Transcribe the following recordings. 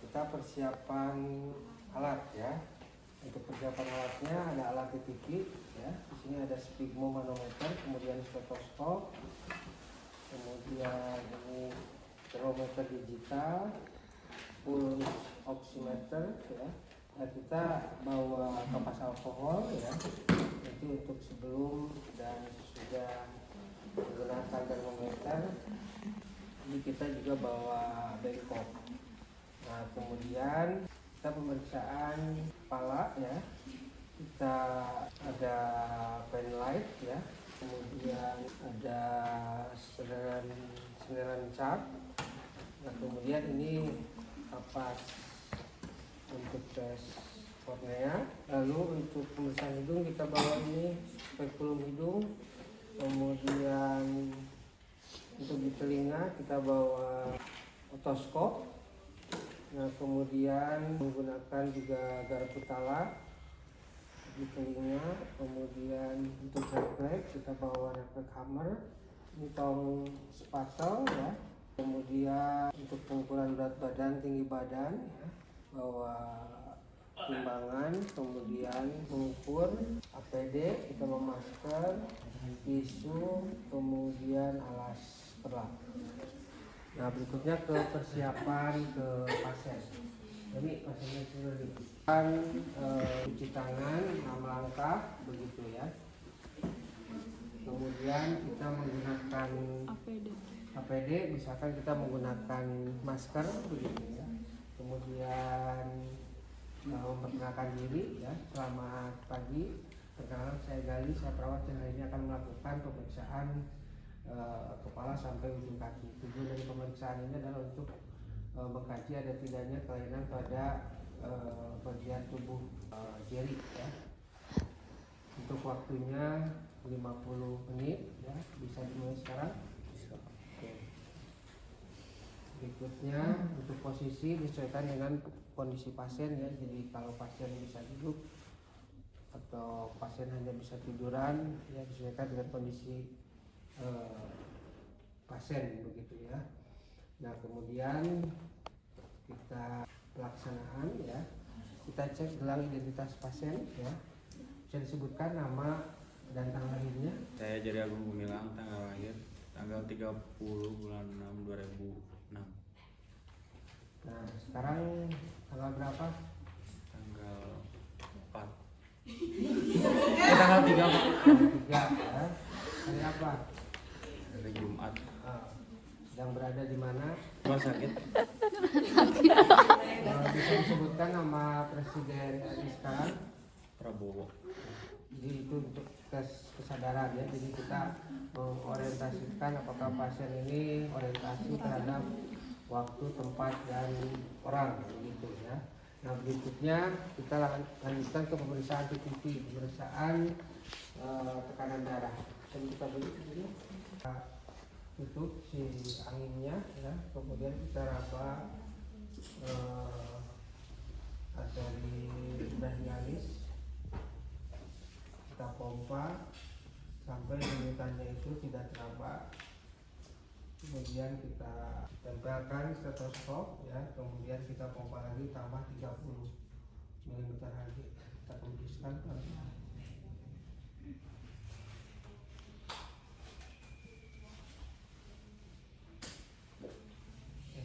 kita persiapan alat ya. Untuk persiapan alatnya ada alat TTP ya. Di sini ada sphygmomanometer, kemudian stetoskop, kemudian ini termometer digital, pulse oximeter ya. Nah, kita bawa kapas alkohol ya, itu untuk sebelum dan sesudah menggunakan termometer. Ini kita juga bawa bengkok. Nah, kemudian kita pemeriksaan kepala ya, kita ada pen light ya, kemudian ada sederan cat. Nah, kemudian ini kapas untuk tes kornea. Lalu untuk pemeriksaan hidung kita bawa ini spekulum hidung. Kemudian untuk di telinga kita bawa otoskop. Nah, kemudian menggunakan juga garputala di telinga. Kemudian untuk refleks kita bawa refleks hammer. Ini tong spatel ya. Kemudian untuk pengukuran berat badan, tinggi badan ya, bawa timbangan. Kemudian mengukur APD, kita bawa masker, tisu, kemudian alas pelak. Nah, berikutnya ke persiapan ke pasien. Jadi pasiennya sudah diberikan cuci tangan 6 langkah begitu ya. Kemudian kita menggunakan APD, misalkan kita menggunakan masker begitu ya. Kemudian memperkenalkan diri ya. Selamat pagi, perkenalkan saya Gali, saya perawat yang hari ini akan melakukan pemeriksaan kepala sampai ujung kaki. Tujuan dari pemeriksaan ini adalah untuk mengkaji ada tidaknya kelainan pada bagian tubuh jari ya. Untuk waktunya 50 menit ya, bisa dimulai sekarang. Oke. Berikutnya untuk posisi disesuaikan dengan kondisi pasien ya. Jadi kalau pasien bisa duduk atau pasien hanya bisa tiduran ya, disesuaikan dengan kondisi pasien begitu ya. Nah, kemudian kita pelaksanaan ya, kita cek gelang identitas pasien ya. Bisa disebutkan nama dan tanggal lahirnya. Saya Jari Agung Gumilang, tanggal lahir tanggal 30 bulan 6 2006. Nah, sekarang tanggal berapa? Tanggal 4. Tanggal 3 Pak. 3 ya. Hari apa? Hari Jumat. Sedang berada di mana? Rumah sakit. Bisa disebutkan nama presiden RI sekarang? Prabowo. Jadi itu untuk tes kesadaran ya. Jadi kita mengorientasikan apakah pasien ini orientasi terhadap waktu, tempat, dan orang begitu ya. Nah, berikutnya kita lanjutkan ke pemeriksaan TTP, pemeriksaan tekanan darah. Kita tutup si anginnya ya, kemudian kita raba arteri brachialis, kita pompa sampai limitannya itu tidak teraba. Kemudian kita tempelkan stetoskop ya, kemudian kita pompa lagi tambah 30 mm lagi. Kita kembuskan ya,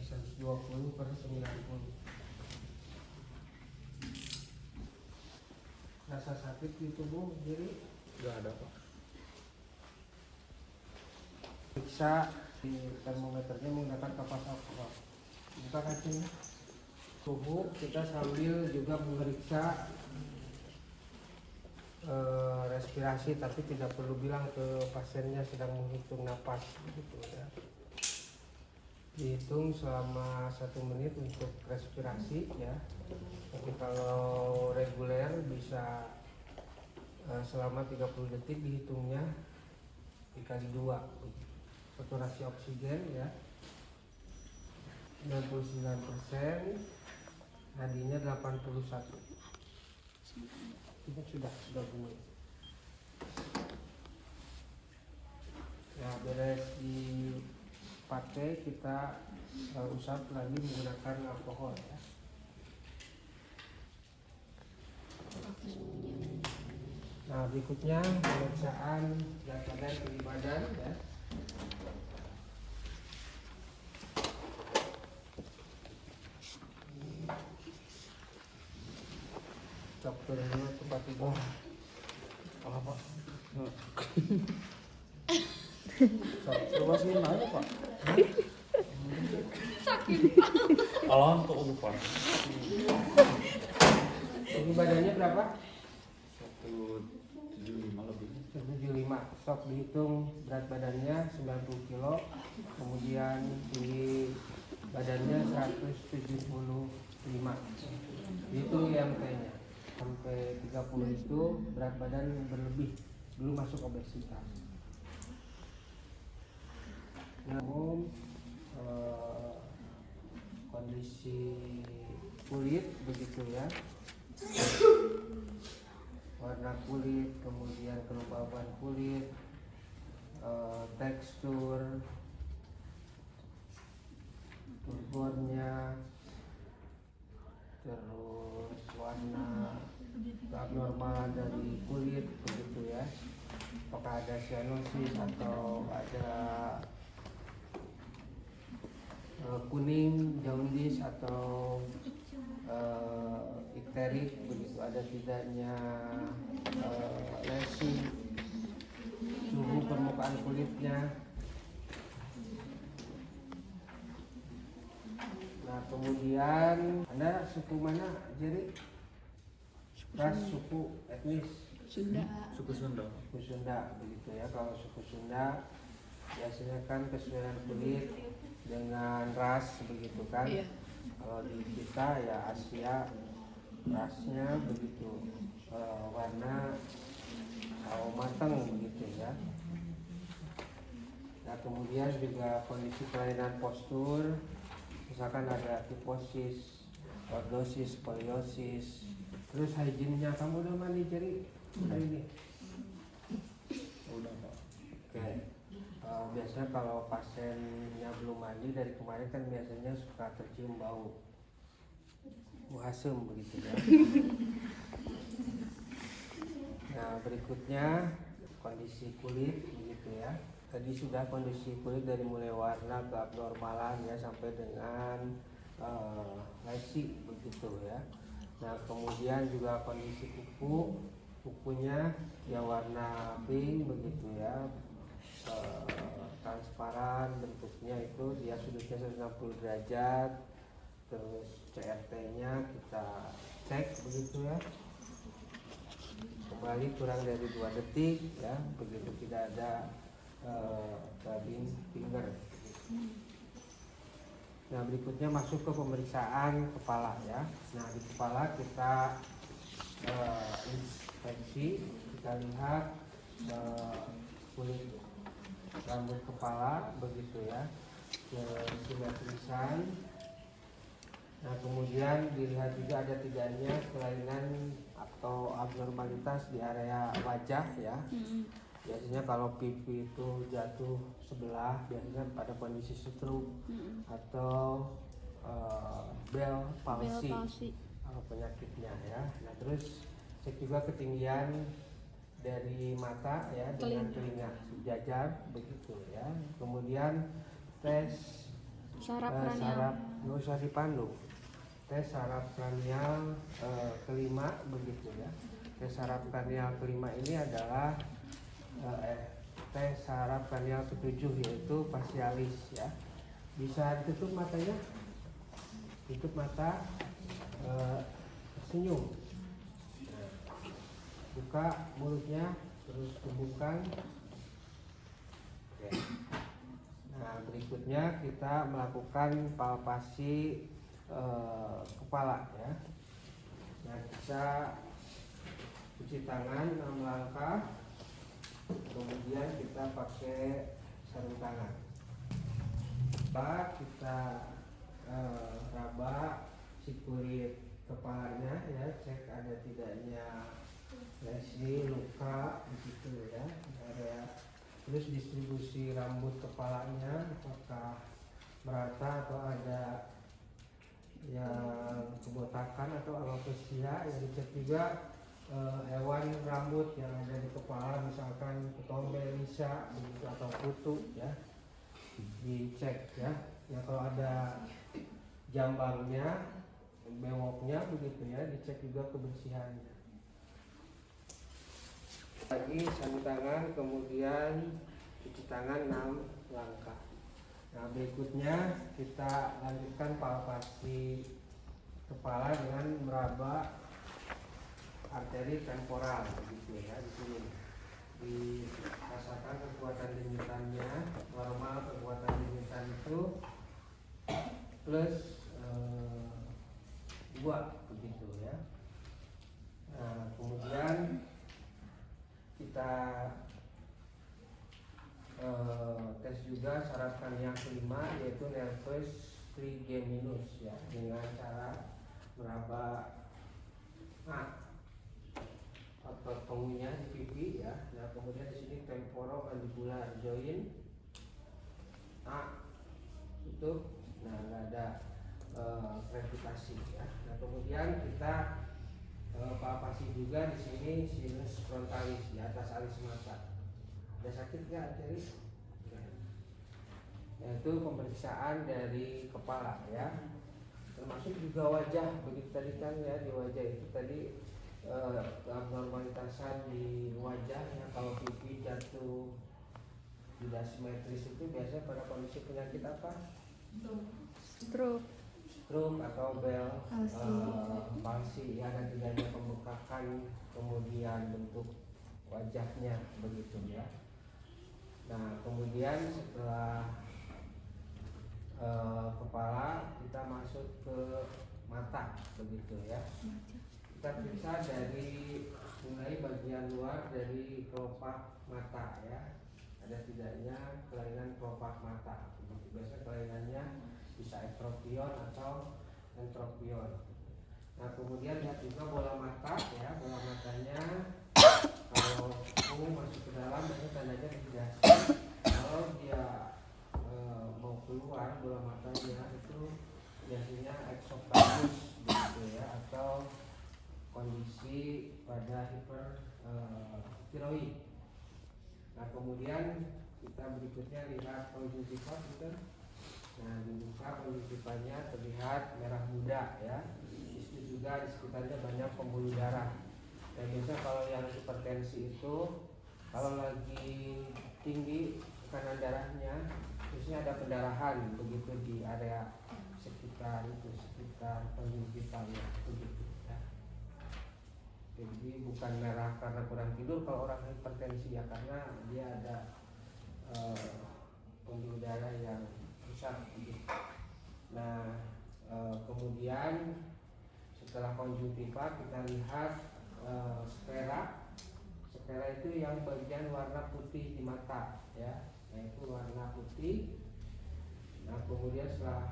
120/90. Rasa sakit di tubuh diri? Enggak ada, Pak. Periksa di termometernya menggunakan kapas alkohol. Buka kacanya. Suhu kita sambil juga memeriksa respirasi, tapi tidak perlu bilang ke pasiennya sedang menghitung napas gitu ya. Dihitung selama 1 menit untuk respirasi ya. Tapi kalau reguler bisa selama 30 detik dihitungnya dikali 2. Saturasi oksigen ya 99%, nadinya 81. Ini sudah mulai. Ya, beres dipakai kita usap lagi menggunakan alkohol ya. Nah, berikutnya pemeriksaan berat badan tinggi badan ya. Cok dulu tempat tidur. Apa? Cok, coba sih nanya Pak. Kalau untuk lupa. Tinggi badannya berapa? 175 lebih. 175. Sok dihitung berat badannya 90 kilo. Kemudian tinggi badannya 175. Dihitung IMT-nya. Sampai 30 itu berat badan berlebih, belum masuk obesitas. Namun kondisi kulit begitu ya, warna kulit, kemudian kelembaban kulit, tekstur, turbornya, terus warna abnormal dari kulit begitu ya, apakah ada cyanosis atau ada kuning, jaundice atau ikterik begitu, ada tidaknya lesi, suhu permukaan kulitnya. Nah kemudian Anda suku mana jadi? Ras, suku, etnis? Sunda. Suku Sunda. Suku Sunda begitu ya. Kalau suku Sunda biasanya kan kesesuaian kulit dengan ras begitu kan. Iya. Kalau di kita ya Asia, rasnya begitu, warna sawo mateng begitu ya. Nah kemudian juga kondisi kelainan postur, misalkan ada kiposis, lordosis, skoliosis. Terus hygiene-nya kamu udah mandi jadi hari ini? Udah Pak. Oke. Biasanya kalau pasiennya belum mandi dari kemarin kan biasanya suka tercium bau muhasem begitu ya. Nah berikutnya kondisi kulit begitu ya. Tadi sudah kondisi kulit dari mulai warna ke abnormalan ya sampai dengan lesi begitu ya. Nah kemudian juga kondisi kukunya ya warna pink begitu ya, transparan bentuknya, itu dia sudutnya 160 derajat. Terus CRT-nya kita cek begitu ya, kembali kurang dari 2 detik ya, begitu tidak ada rubbing finger. Nah berikutnya masuk ke pemeriksaan kepala ya. Nah di kepala kita inspeksi, kita lihat kulit rambut kepala begitu ya, kesimetrisan. Nah kemudian dilihat juga ada tidaknya kelainan atau abnormalitas di area wajah ya. Biasanya kalau pipi itu jatuh sebelah biasanya pada kondisi stroke atau Bell palsy penyakitnya ya. Nah terus cek juga ketinggian dari mata ya dengan telinga sejajar begitu ya. Kemudian tes Saraf nggak usah dipandu, tes saraf kranial kelima begitu ya. Tes saraf kranial kelima ini adalah tes saraf kranial ketujuh, yaitu facialis ya. Bisa ditutup matanya, tutup mata, senyum, buka mulutnya terus tumbuhkan. Oke. Nah berikutnya kita melakukan palpasi kepala ya. Nah bisa cuci tangan 6 langkah, kemudian kita pakai sarung tangan. Kita raba si kulit kepalanya ya, cek ada tidaknya lesi, luka begitu ya. Terus distribusi rambut kepalanya apakah merata atau ada yang kebotakan atau alopecia. Yang dicek juga hewan rambut yang ada di kepala, misalkan ketombe, lisa begitu, atau kutu ya, dicek ya. Ya kalau ada jambangnya, bewoknya begitu ya, dicek juga kebersihannya. Lagi sarung tangan, kemudian cuci tangan 6 langkah. Nah berikutnya kita lanjutkan palpasi kepala dengan meraba arteri temporal begitu ya. Di sini dirasakan kekuatan denyutannya, normal kekuatan denyutan itu plus 2 begitu ya. Nah, kemudian kita tes juga syaratkan yang kelima, yaitu nervus trigeminus ya, dengan cara meraba otot pengunya di pipi ya. Nah, kemudian di sini temporomandibular joint tutup. Nah, nggak ada gravitasi ya. Nah, kemudian kita palpasi juga di sini sinus frontalis di atas alis mata. Ada sakit nggak arteri? Yaitu pemeriksaan dari kepala ya, termasuk juga wajah. Begitu tadi kan ya, di wajah itu tadi abnormalitasan di wajah ya. Kalau pipi jatuh tidak simetris itu biasanya pada kondisi penyakit apa? Stroke Atau Bell palsi ya, dan tidaknya pembekakan, kemudian bentuk wajahnya begitu ya. Nah, kemudian setelah kepala kita masuk ke mata begitu ya. Kita periksa dari mulai bagian luar dari kelopak mata ya, ada tidaknya kelainan kelopak mata. Biasanya kelainannya bisa ektropion atau entropion. Nah, kemudian lihat juga bola mata ya, bola matanya kalau masuk ke dalam biasanya tandanya dehidrasi. Kalau dia mau keluar bola matanya itu biasanya exophthalmos gitu ya, atau kondisi pada hipertiroid. Nah, kemudian kita berikutnya lihat konjungtiva gitu. Nah, dibuka konjungtivanya terlihat merah muda ya. Itu juga di sekitarnya banyak pembuluh darah. Dan biasanya kalau yang hipertensi itu kalau lagi tinggi tekanan darahnya, biasanya ada pendarahan begitu di area sekitar konjungtivanya begitu ya. Jadi bukan merah karena kurang tidur kalau orang hipertensi ya, karena dia ada pembuluh darah yang rusak begitu. Nah, kemudian setelah konjungtiva kita lihat sklera. Sklera itu yang bagian warna putih di mata ya, yaitu warna putih. Nah, kemudian setelah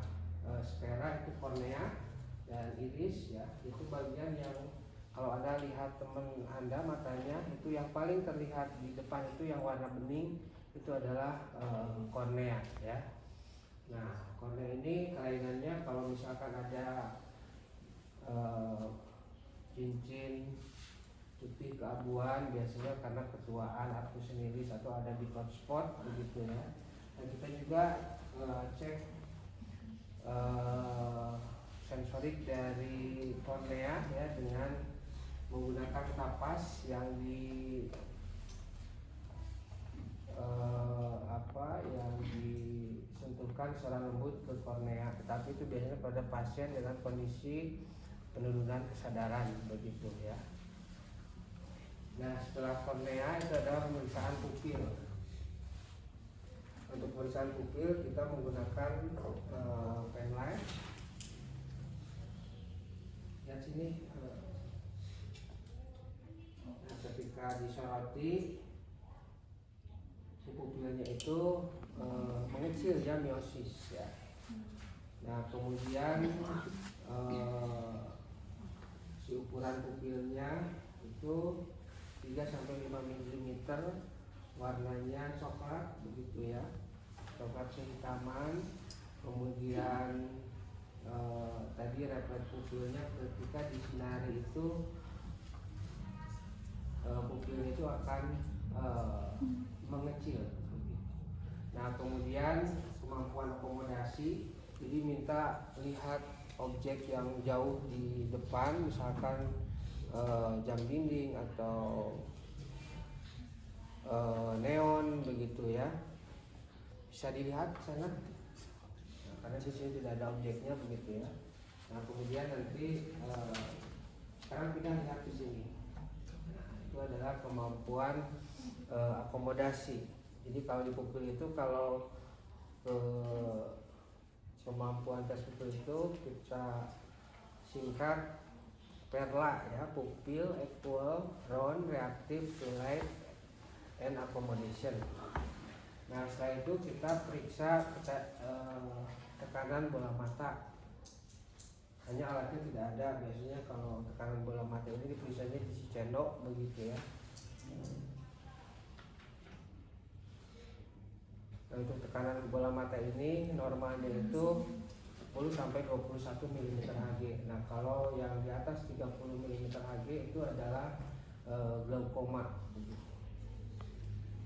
sklera itu kornea dan iris ya, itu bagian yang kalau Anda lihat teman Anda matanya itu yang paling terlihat di depan itu yang warna bening, itu adalah kornea ya. Nah, kornea ini kelainannya kalau misalkan ada cincin putih keabuan, biasanya karena ketuaan, arthus senilis, atau ada di spot begitu ya. Dan kita juga cek sensorik dari kornea ya, dengan menggunakan kapas yang yang disentuhkan secara lembut ke kornea. Tetapi itu biasanya pada pasien dengan kondisi penurunan kesadaran begitu ya. Nah, setelah kornea itu adalah pemeriksaan pupil. Untuk pemeriksaan pupil kita menggunakan penlight. Lihat sini. Nah, ketika disoroti, si pupilnya itu mengecil ya, miosis ya. Nah, kemudian si ukuran pupilnya itu 3-5 mm, warnanya coklat begitu ya, coklat kehitaman. Kemudian tadi refleks pupilnya ketika disinari itu pupilnya itu akan mengecil. Nah kemudian kemampuan akomodasi, jadi minta lihat objek yang jauh di depan, misalkan jam dinding atau neon begitu ya, bisa dilihat sana. Nah, karena di sini tidak ada objeknya begitu ya. Nah kemudian nanti sekarang kita lihat di sini. Nah, itu adalah kemampuan akomodasi. Jadi kalau di pupil itu kalau kemampuan tes pupil itu kita singkat PERLA ya, pupil equal round reactive to light and accommodation. Nah setelah itu kita periksa tekanan bola mata. Hanya alatnya tidak ada, biasanya kalau tekanan bola mata ini diperiksanya di sendok begitu ya. Nah, untuk tekanan bola mata ini normalnya itu 10 sampai 21 mm Hg. Nah, kalau yang di atas 30 mm Hg itu adalah glaukoma.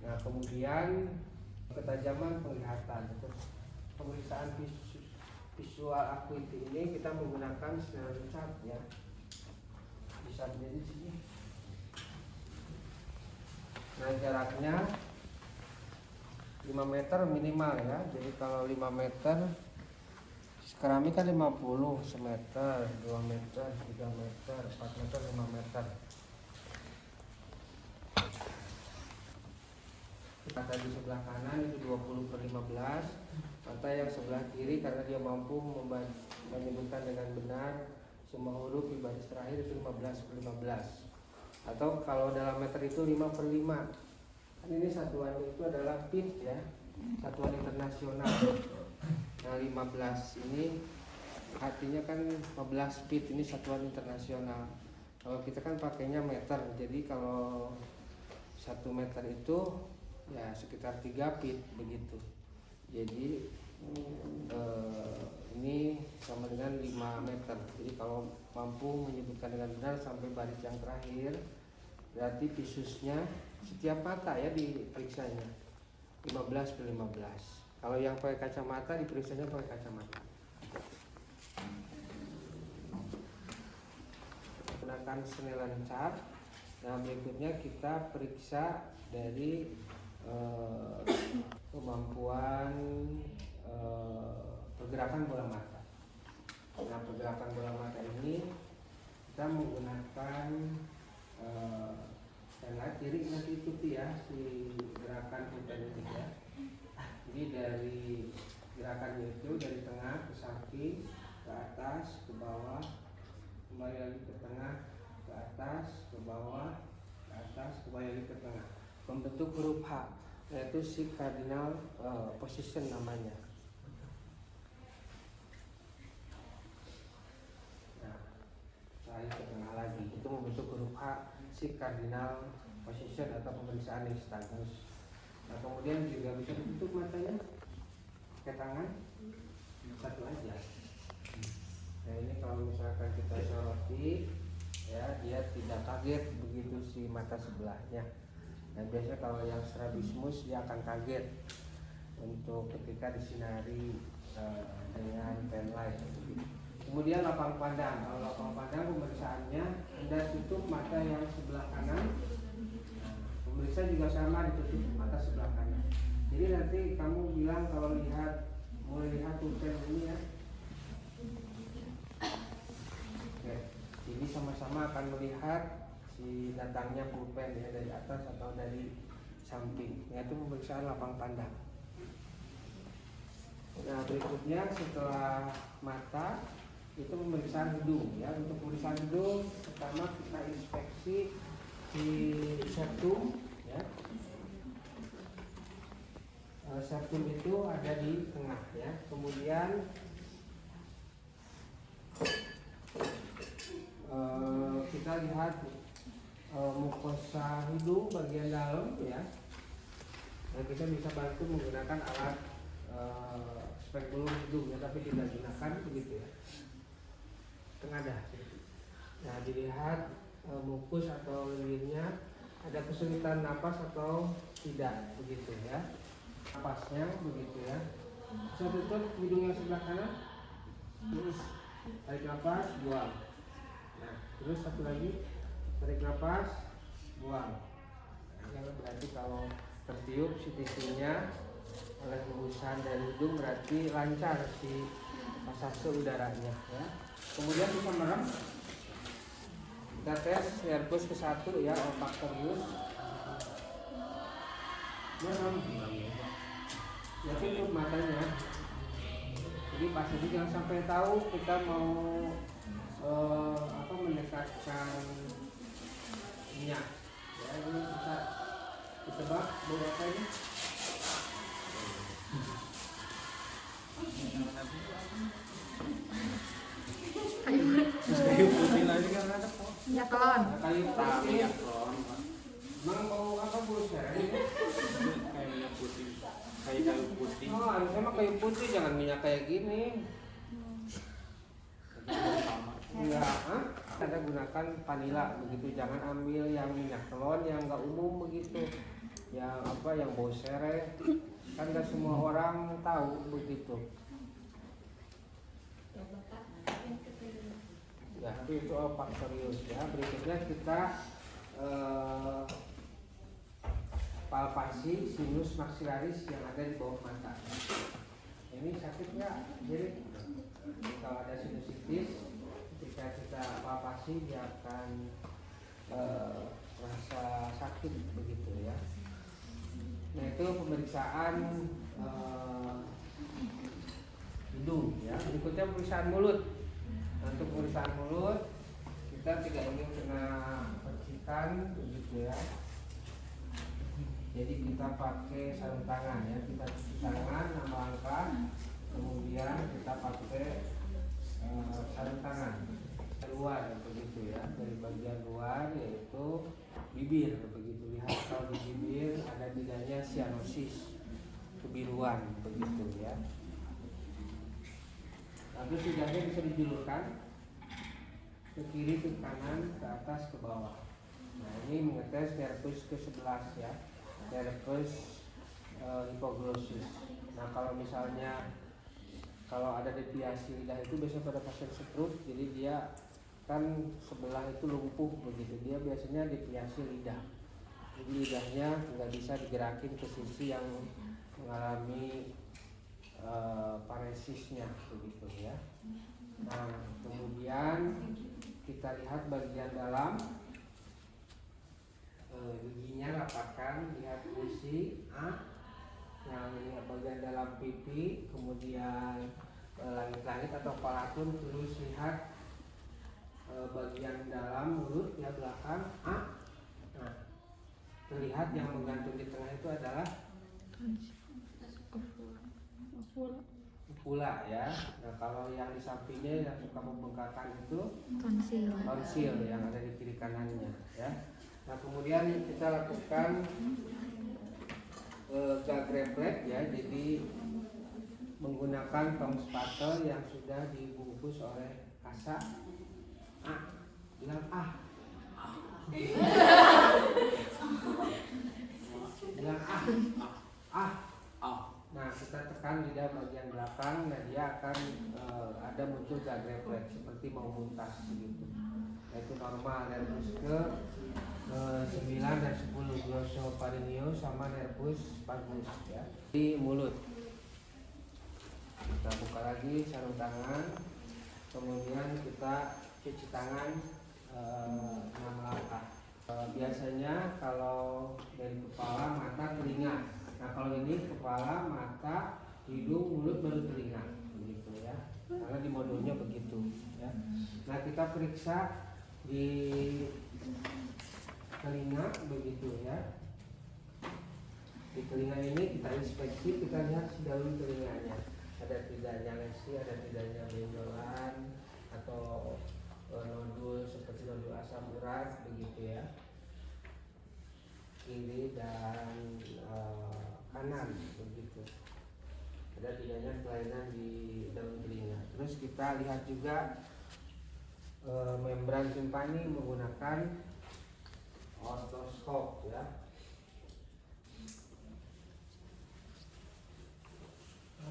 Nah, kemudian ketajaman penglihatan. Untuk pemeriksaan visual acuity ini kita menggunakan Snellen chart ya. Bisa di sini. Nah, jaraknya 5 meter minimal ya. Jadi kalau 5 meter keramik kan 50, semeter, 2 meter, 3 meter, 4 meter, 5 meter. Mata di sebelah kanan itu 20 per 15. Mata yang sebelah kiri karena dia mampu menyebutkan dengan benar semua huruf di baris terakhir itu 15 per 15. Atau kalau dalam meter itu 5 per 5. Ini satuannya itu adalah feet ya, satuan internasional. Nah 15 ini artinya kan 15 feet, ini satuan internasional. Kalau kita kan pakainya meter, jadi kalau 1 meter itu ya sekitar 3 feet begitu. Jadi ini sama dengan 5 meter. Jadi kalau mampu menyebutkan dengan benar sampai baris yang terakhir, berarti visusnya setiap mata ya diperiksanya 15 per 15. Kalau yang pakai kacamata diperiksanya pakai kacamata. Gunakan Snellen chart. Nah berikutnya kita periksa dari kemampuan pergerakan bola mata. Nah pergerakan bola mata ini kita menggunakan dan kiri nanti ikuti ya si gerakan pupil ini ya. Jadi dari gerakannya itu dari tengah ke samping, ke atas, ke bawah, kembali lagi ke tengah, ke atas, ke bawah, ke atas, kembali lagi ke tengah, membentuk huruf H, yaitu si cardinal position namanya. Nah, lagi ke tengah lagi, itu membentuk huruf H, si cardinal position atau pemeriksaan nystagmus. Nah kemudian juga bisa ditutup matanya pakai tangan satu aja. Nah ini kalau misalkan kita soroti ya, dia tidak kaget begitu si mata sebelahnya. Nah biasanya kalau yang strabismus dia akan kaget untuk ketika disinari dengan pen light. Kemudian lapang pandang. Kalau lapang pandang pemeriksaannya Anda tutup mata yang sebelah kanan. Nah, pemeriksa juga sama, ditutup mata sebelah kanan. Jadi nanti kamu bilang kalau mulai lihat pulpen ini ya. Oke. Jadi sama-sama akan melihat si datangnya pulpen ya dari atas atau dari samping. Yaitu pemeriksaan lapang pandang. Nah berikutnya setelah mata itu pemeriksaan hidung ya. Untuk pemeriksaan hidung pertama kita inspeksi di septum ya. Septum itu ada di tengah ya. Kemudian kita lihat mukosa hidung bagian dalam ya. Dan kita bisa bantu menggunakan alat spekulum hidung ya, tapi tidak gunakan begitu ya. Tengadah. Nah dilihat mukus atau lilirnya ada kesulitan napas atau tidak, begitu ya. Napasnya begitu ya. Bisa tutup hidung yang sebelah kanan. Terus tarik napas, buang. Nah, terus satu lagi, tarik napas, buang. Nah, berarti kalau tertiup si tisunya oleh hembusan dari hidung berarti lancar si pasase udaranya ya. Kemudian bisa merem. Kita tes nervus ke-1 ya, olfaktorius. Merem. Ya tutup matanya. Jadi pasien jangan sampai tahu kita mau mendekatkan minyak. Ya, ini bisa ditebak bau apa ini? Kayu putih lagi kan ada kok. Minyak kelon. Kayu putih. Minyak kelon. Emang bau apa bau sereh? Kayak minyak putih. Kayak kayu putih. Oh, harusnya mah kayu putih, jangan minyak kayak gini. Enggak, kita gunakan vanila begitu. Jangan ambil yang minyak telon yang enggak umum begitu. Yang apa yang bau sereh. Kan enggak semua orang tahu begitu. Ya, itu olfaktorius ya. Berikutnya kita palpasi sinus maxillaris yang ada di bawah mata. Ini sakit nggak? Jadi kalau ada sinusitis, ketika kita palpasi dia akan merasa sakit begitu ya. Nah itu pemeriksaan hidung ya. Berikutnya pemeriksaan mulut. Nah, untuk pemeriksaan mulut kita tidak ingin kena percikan begitu ya. Jadi kita pakai sarung tangan ya, kita cuci tangan 6 langkah, kemudian kita pakai sarung tangan luar begitu ya, dari bagian luar yaitu bibir begitu. Lihat kalau di bibir ada tidaknya sianosis kebiruan begitu ya. Lalu lidahnya bisa dijulurkan ke kiri, ke kanan, ke atas, ke bawah. Nah ini mengetes nervus ke-11 ya, nervus hipoglossus. Nah kalau misalnya kalau ada deviasi lidah itu biasanya pada pasien stroke, jadi dia kan sebelah itu lumpuh begitu, dia biasanya deviasi lidah. Jadi lidahnya nggak bisa digerakin ke sisi yang mengalami paresisnya begitu ya. Nah kemudian kita lihat bagian dalam giginya rapatkan, lihat gusi yang lihat bagian dalam pipi, kemudian langit-langit atau palatun, terus lihat bagian dalam mulut ya belakang Nah terlihat yang menggantung di tengah itu adalah pula ya. Nah kalau yang di sampingnya yang suka membengkakkan itu tonsil yang ada di kiri kanannya ya. Nah kemudian kita lakukan gag refleks ya, jadi menggunakan tong spatel yang sudah dibungkus oleh kasa. Bilang bilang Nah kita tekan lidah bagian belakang, nah dia akan ada muncul gag refleks seperti mau muntah gitu. Nah, itu normal. Nervus ke 9 dan 10 glossopharyngeus sama nervus vagus ya di mulut. Kita buka lagi sarung tangan, kemudian kita cuci tangan 6 langkah. Biasanya kalau dari kepala, mata, telinga. Nah kalau ini kepala, mata, hidung, mulut, baru telinga begitu ya, karena di modulnya begitu ya. Nah kita periksa di telinga begitu ya. Di telinga ini kita inspeksi, kita lihat dalam telinganya ada tidaknya lesi, ada tidaknya benjolan atau nodul seperti nodul asam urat begitu ya, kiri dan kanan begitu. Ada tidaknya kelainan di daun telinga. Terus kita lihat juga membran timpani menggunakan otoskop ya.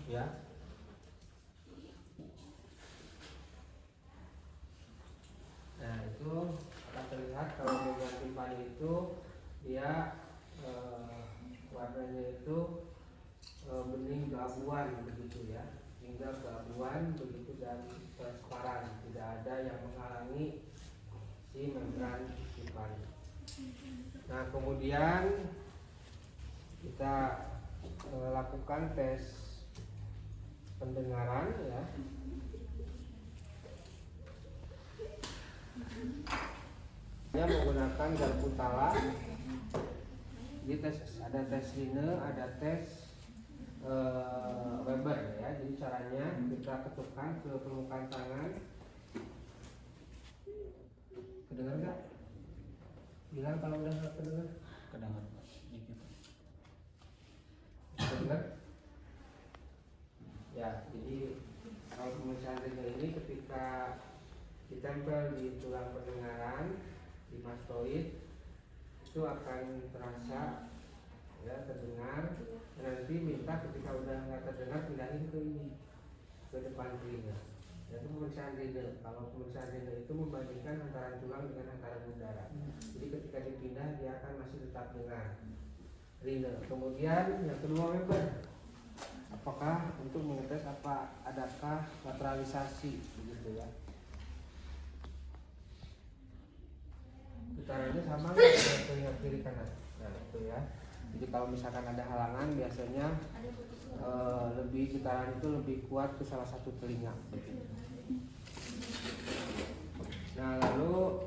Ya. Nah itu akan terlihat kalau dengan timpani itu dia warnanya itu bening keabuan begitu ya, hingga keabuan begitu dan transparan, tidak ada yang menghalangi si membran timpani. Nah kemudian kita lakukan tes pendengaran ya. Dia menggunakan garpu tala. Jadi ada tes Line, ada tes Weber ya. Jadi caranya kita ketukkan ke permukaan tangan. Kedengar nggak? Bilang kalau udah nggak kedengar. Kedengar. Kedengar? Ya, jadi kalau pemeriksaan Line ini ketika ditempel di tulang pendengaran di mastoid itu akan terasa ya, terdengar. Nanti minta ketika udah nggak terdengar pindahin ke ini, ke depan telinga. Itu pemeriksaan Line. Kalau pemeriksaan Line itu membandingkan antara tulang dengan antara udara. Jadi ketika dipindah dia akan masih tetap dengar. Line. Kemudian yang kedua Weber. Apakah untuk mengetes adakah lateralisasi begitu ya? Getarannya sama nggak dengan telinga kiri kanan? Nah itu ya. Jadi kalau misalkan ada halangan biasanya getaran itu lebih kuat ke salah satu telinga. Nah lalu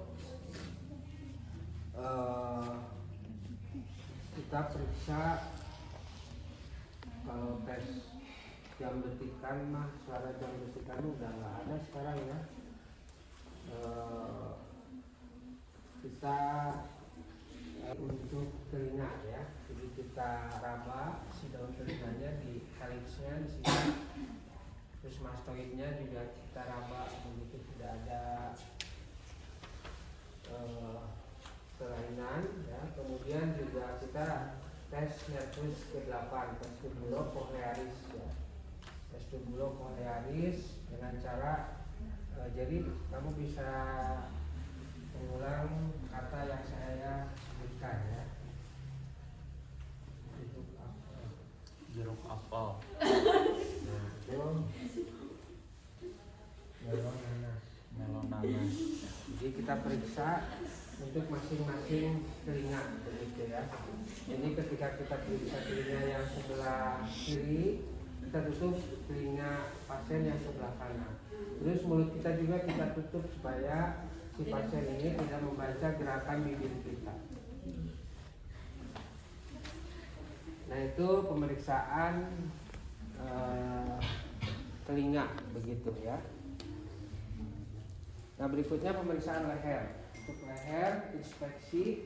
kita periksa kalau tes jam detikan mah, suara jam detikan udah nggak ada sekarang ya. Kita untuk telinga ya, jadi kita raba si daun telinganya di calyxnya di sini, terus mastoidnya juga kita raba begitu, tidak ada kelainan ya. Kemudian juga kita tes nervus ke-8, tes tubulo cochlearis ya, tes tubulo cochlearis dengan cara jadi kamu bisa mengulang kata yang saya berikan ya. Jeruk apel. Nah itu melon nanas. Melon nanas. Jadi kita periksa untuk masing-masing telinga begitu ya. Jadi ketika kita periksa telinga yang sebelah kiri, kita tutup telinga pasien yang sebelah kanan. Terus mulut kita juga kita tutup supaya si pasien ini tidak membaca gerakan bibir kita. Nah itu pemeriksaan telinga begitu ya. Nah berikutnya pemeriksaan leher. Untuk leher inspeksi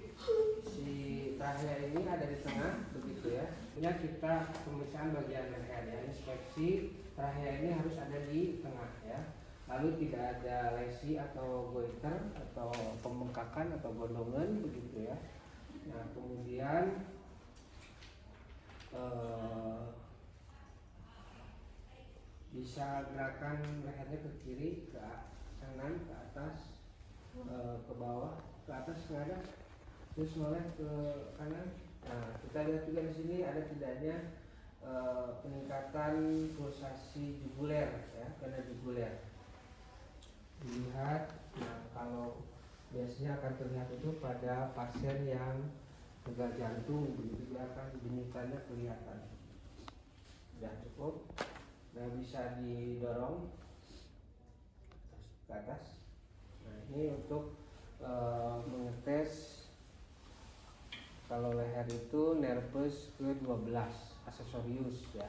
si trachea ini ada di tengah begitu ya. Ini kita pemeriksaan bagian leher ya. Inspeksi trachea ini harus ada di tengah ya. Lalu tidak ada lesi atau goiter atau pembengkakan atau gondongan begitu ya. Nah kemudian bisa gerakan lehernya ke kiri, ke kanan, ke atas, ke bawah, ke atas nggak ada, terus noleh ke kanan. Nah kita lihat juga di sini ada tidaknya peningkatan pulsasi juguler ya, karena juguler dilihat. Nah kalau biasanya akan terlihat itu pada pasien yang gagal jantung begitu, dia akan denyutannya kelihatan. Sudah cukup. Nah bisa didorong ke atas. Nah ini untuk mengetes kalau leher itu nervus ke-12 accessorius ya.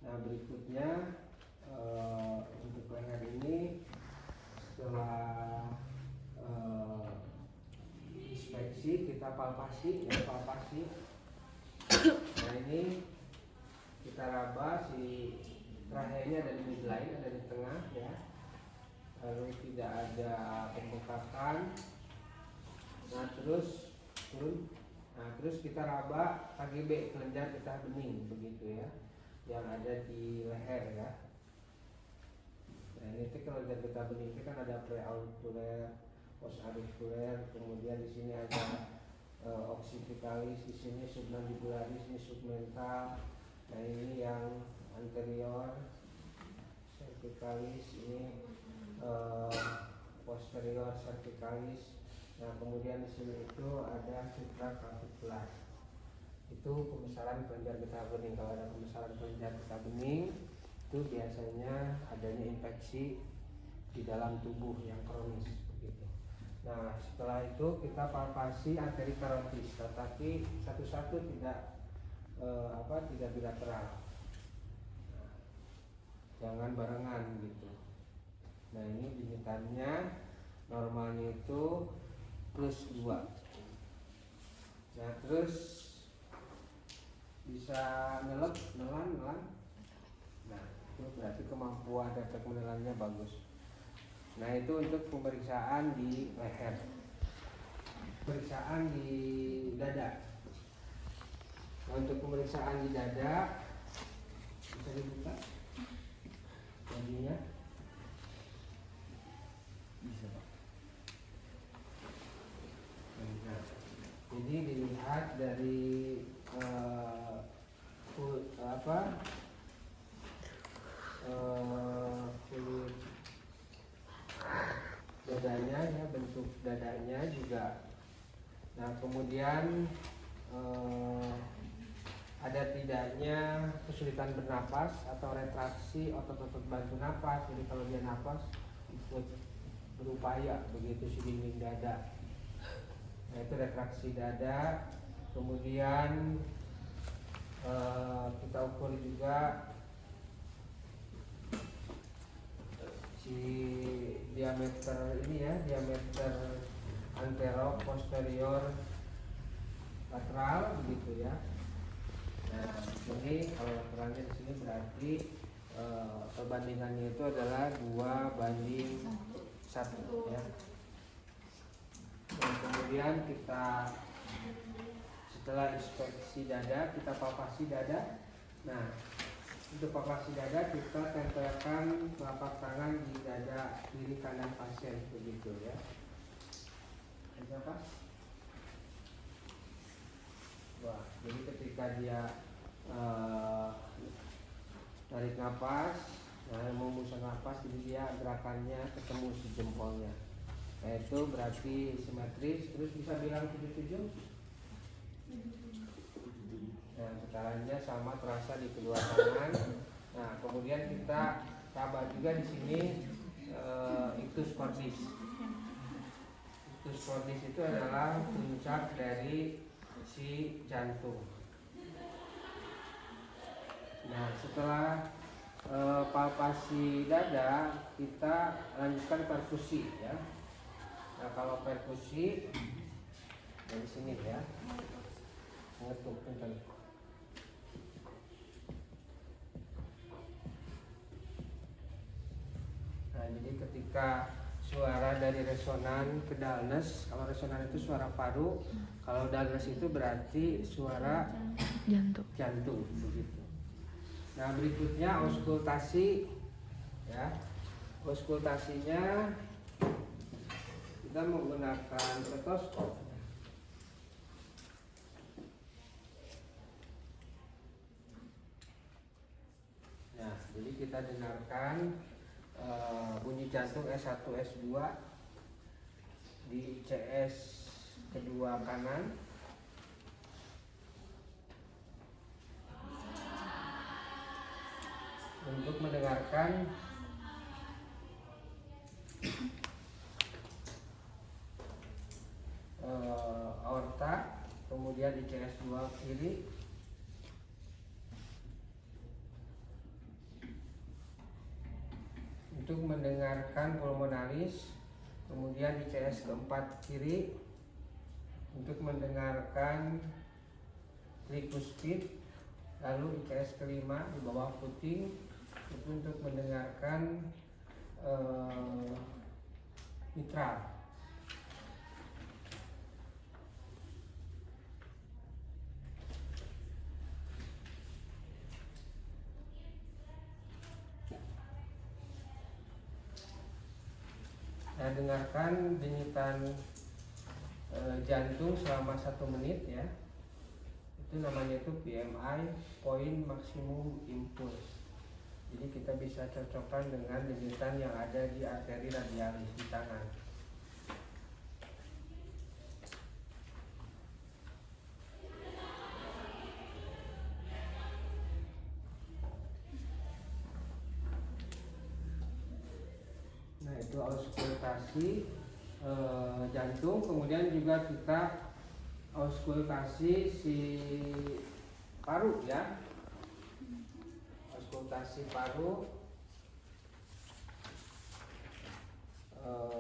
Nah berikutnya untuk leher ini setelah inspeksi kita palpasi ya, palpasi. Nah ini kita raba si tracheanya ada di midline, ada di tengah ya. lalu tidak ada pembengkakan. Nah terus turun, nah terus kita raba KGB, kelenjar getah bening begitu ya, yang ada di leher ya. Nah ini tuh kelenjar getah bening itu kan ada preaurikuler, postaurikuler, kemudian di sini ada occipitalis, di sini submandibularis, ini submental. Nah ini yang anterior, cervicalis, ini posterior cervicalis. Nah kemudian di sini itu ada supraclavicular. Itu pembesaran kelenjar getah bening. Kalau ada pembesaran kelenjar getah bening, itu biasanya adanya infeksi di dalam tubuh yang kronis begitu. Nah setelah itu kita palpasi arteri karotis, tetapi satu-satu tidak tidak bilateral. Nah, jangan barengan gitu. Nah ini limitannya normalnya itu +2. Nah terus bisa nelan. Nah itu berarti kemampuan refleks menelannya bagus. Nah itu untuk pemeriksaan di leher. Pemeriksaan di dada. Nah untuk pemeriksaan di dada bisa dibuka jadinya. Bisa Pak. Nah, jadi dilihat dari kulit dadanya ya, bentuk dadanya juga. Nah kemudian ada tidaknya kesulitan bernapas atau retraksi otot-otot bantu napas. Jadi kalau dia napas ikut berupaya begitu si dinding dada. Nah itu retraksi dada. Kemudian kita ukur juga si diameter ini ya, diameter antero posterior lateral begitu ya. Nah ini kalau lateralnya di sini berarti perbandingannya itu adalah 2:1 ya. Dan kemudian kita setelah inspeksi dada, kita palpasi dada. Nah untuk palpasi dada kita tempelkan telapak tangan di dada kiri kanan pasien begitu ya. Bisa pas? Wah, jadi ketika dia tarik nafas, nah membusuk nafas, jadi dia gerakannya ketemu si jempolnya. Nah itu berarti simetris. Terus bisa bilang 77. Nah getarannya sama terasa di kedua tangan. Nah kemudian kita coba juga di sini ictus cordis. Ictus cordis itu adalah puncak dari si jantung. Nah setelah palpasi dada kita lanjutkan perkusi ya. Nah kalau perkusi dari sini ya, ngetuk kencang. Nah jadi ketika suara dari resonan ke dulness, kalau resonan itu suara paru, kalau dulness itu berarti suara jantung begitu. Nah berikutnya auskultasi ya. Auskultasinya kita menggunakan stetoskop. Nah jadi kita dengarkan bunyi jantung S1 S2 di ICS kedua kanan. Untuk mendengarkan aorta, kemudian ICS 2 kiri. Untuk mendengarkan pulmonalis, kemudian ICS keempat kiri. Untuk mendengarkan tricuspid, lalu ICS kelima di bawah puting. Itu untuk mendengarkan mitral. Nah, dengarkan denyutan jantung selama 1 menit ya. Itu namanya itu PMI, point maksimum impuls. Jadi kita bisa cocokkan dengan denyutan yang ada di arteri radialis di tangan. Nah, itu auskultasi jantung. Kemudian juga kita auskultasi si paru ya. Auskultasi paru,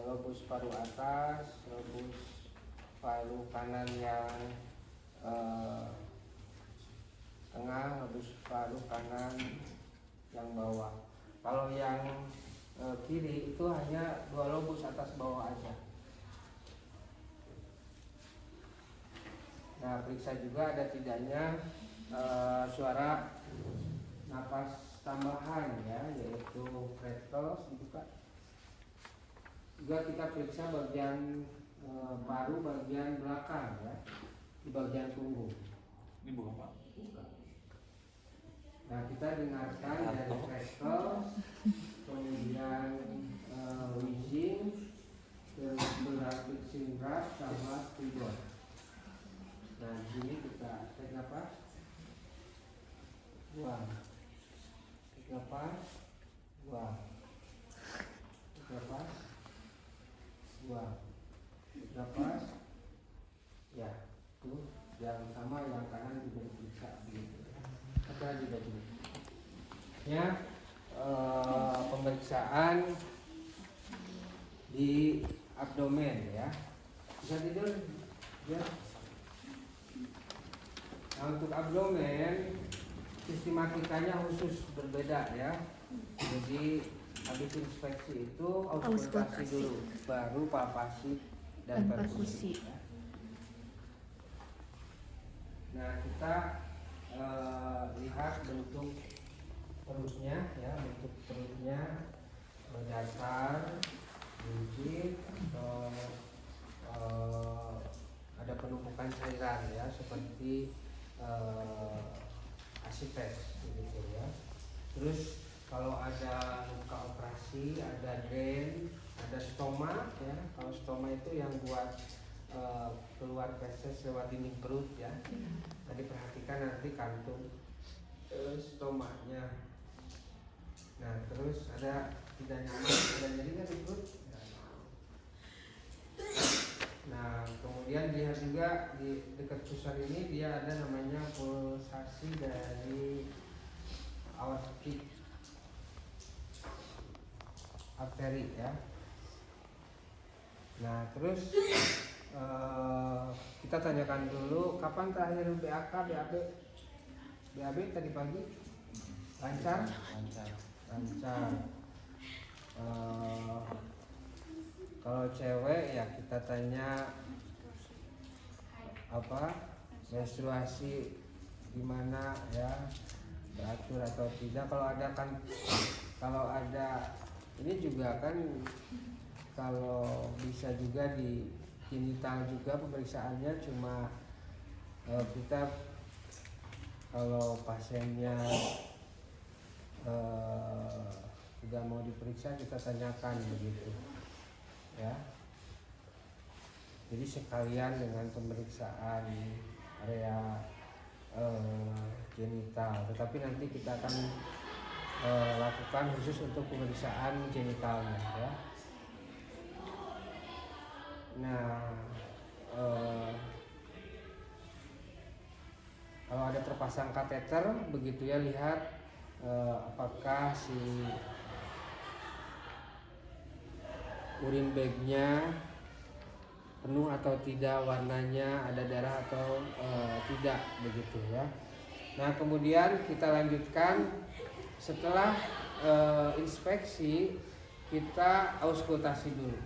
lobus paru atas, lobus paru kanan yang tengah, lobus paru kanan yang bawah. Kalau yang kiri itu hanya 2 lobus atas bawah aja. Nah, periksa juga ada tidaknya suara napas tambahan ya, yaitu fretless dibuka. Juga kita periksa bagian paru bagian belakang ya, di bagian punggung. Dibuka Pak. Buka. Nah, kita dengarkan dari fretless, kemudian wheezing, terus berarti singkat sama stridor. Nah, di sini kita tarik nafas, buang, tarik nafas, buang, tarik nafas, buang, tarik nafas. Ya, itu yang sama, yang kanan juga diperiksa begitu. Kita juga begitu. Ya, pemeriksaan di abdomen ya. Bisa tidur ya. Nah, untuk abdomen sistematikanya khusus berbeda ya. Jadi habis inspeksi itu auskultasi dulu, baru palpasi dan perkusi. Nah, kita lihat bentuk perutnya ya, bentuk perutnya datar, buncit, atau ada penumpukan cairan ya, seperti asites begitu ya. Terus kalau ada luka operasi, ada drain, ada stoma ya. Kalau stoma itu yang buat keluar feses lewat dinding perut ya. Tadi perhatikan nanti kantung stomanya. Nah, terus ada tidak nyaman, ada nyeri nggak di perut? Nah, kemudian lihat juga di dekat pusar ini dia ada namanya pulsasi dari aortic arteri ya. Nah, terus kita tanyakan dulu kapan terakhir BAK, BAB tadi pagi lancar? Lancar. Kalau cewek ya kita tanya apa menstruasi gimana ya, teratur atau tidak. Kalau ada ini juga kan, kalau bisa juga di genital juga pemeriksaannya. Cuma kita kalau pasiennya tidak mau diperiksa, kita tanyakan begitu ya. Jadi sekalian dengan pemeriksaan area genital, tetapi nanti kita akan lakukan khusus untuk pemeriksaan genitalnya ya. Nah, kalau ada terpasang kateter begitu ya, lihat apakah si urin bagnya penuh atau tidak, warnanya ada darah atau tidak begitu ya. Nah, kemudian kita lanjutkan setelah inspeksi, kita auskultasi dulu.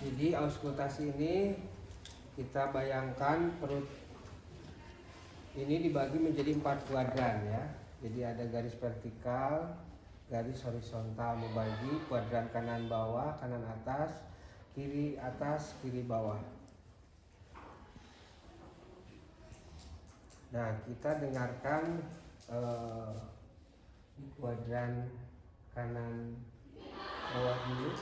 Jadi auskultasi ini kita bayangkan perut ini dibagi menjadi 4 kuadran ya. Jadi ada garis vertikal, garis horizontal membagi kuadran kanan bawah, kanan atas, kiri bawah. Nah, kita dengarkan di kuadran kanan bawah dulu.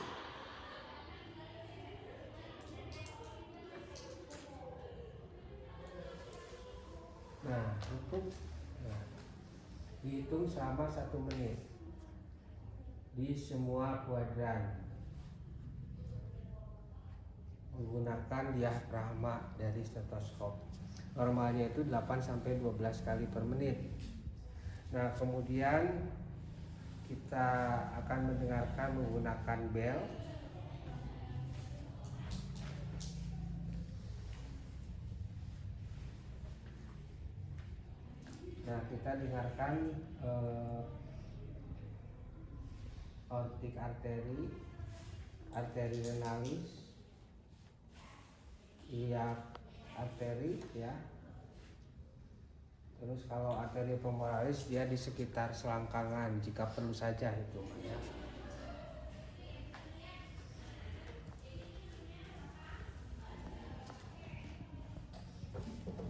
Nah, dihitung selama 1 menit di semua kuadran menggunakan diafragma dari stetoskop. Normalnya itu 8-12 kali per menit. Nah, kemudian kita akan mendengarkan menggunakan bel. Nah, kita dengarkan aortic artery, arteri renalis, iliac arteri ya. Terus kalau arteri femoralis dia di sekitar selangkangan jika perlu saja itu ya.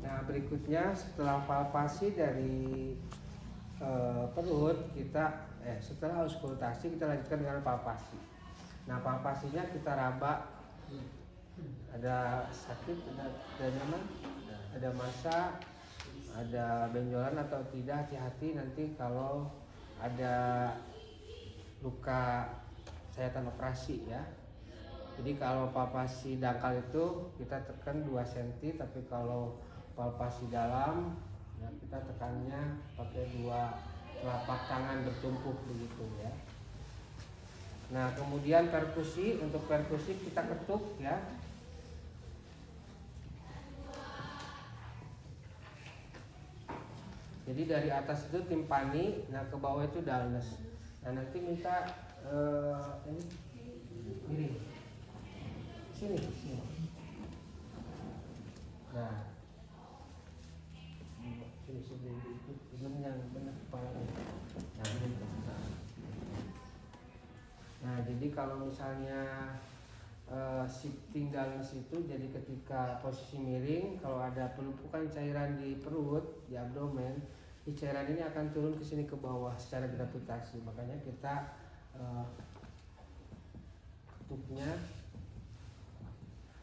Nah, berikutnya setelah palpasi dari perut kita setelah auskultasi kita lanjutkan dengan palpasi. Nah, palpasinya kita raba, ada sakit, ada nyaman, ada masa, ada benjolan atau tidak, hati-hati nanti kalau ada luka sayatan operasi ya. Jadi kalau palpasi dangkal itu kita tekan 2 cm, tapi kalau palpasi dalam ya kita tekannya pakai 2 telapak tangan bertumpuk begitu ya. Nah, kemudian perkusi, untuk perkusi kita ketuk ya. Jadi dari atas itu timpani, nah ke bawah itu dalnes. Nah, nanti minta ini miring. Sini. Nah, ini sebelum itu belum yang benar kepala. Nah, jadi kalau misalnya shifting dalnes itu jadi ketika posisi miring, kalau ada penumpukan cairan di perut, di abdomen, di cairan ini akan turun ke sini ke bawah secara gravitasi. Makanya kita ketuknya.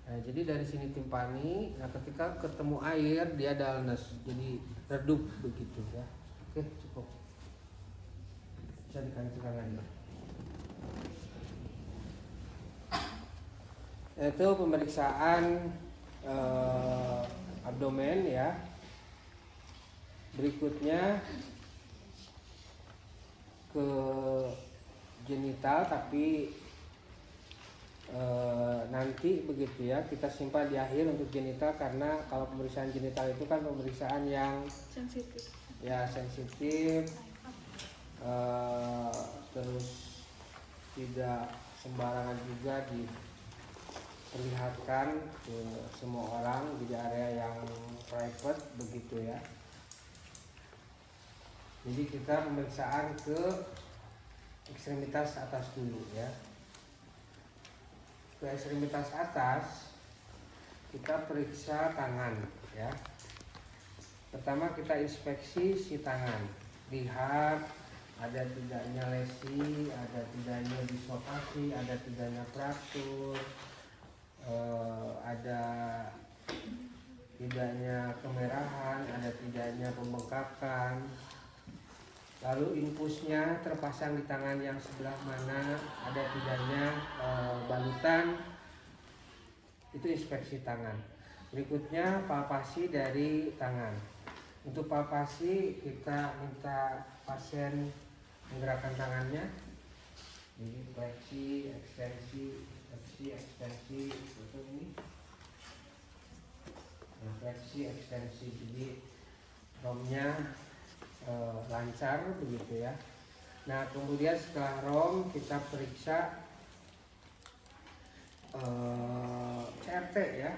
Nah, jadi dari sini timpani, nah ketika ketemu air dia dalnes, jadi redup begitu ya. Oke, cukup. Bisa dikencangkan lagi. Itu pemeriksaan abdomen ya. Berikutnya ke genital, tapi nanti begitu ya, kita simpan di akhir untuk genital, karena kalau pemeriksaan genital itu kan pemeriksaan yang sensitif ya, terus tidak sembarangan juga diperlihatkan ke semua orang di area yang private begitu ya. Jadi kita pemeriksaan ke ekstremitas atas dulu ya. Ke ekstremitas atas kita periksa tangan ya. Pertama kita inspeksi si tangan, lihat ada tidaknya lesi, ada tidaknya dislokasi, ada tidaknya fraktur, ada tidaknya kemerahan, ada tidaknya pembengkakan. Lalu infusnya terpasang di tangan yang sebelah mana, ada tidaknya balutan, itu inspeksi tangan. Berikutnya palpasi dari tangan. Untuk palpasi kita minta pasien menggerakkan tangannya, jadi fleksi, ekstensi, seperti ini. Nah, fleksi, ekstensi, jadi romnya lancar begitu ya. Nah, kemudian setelah rom kita periksa CRT ya.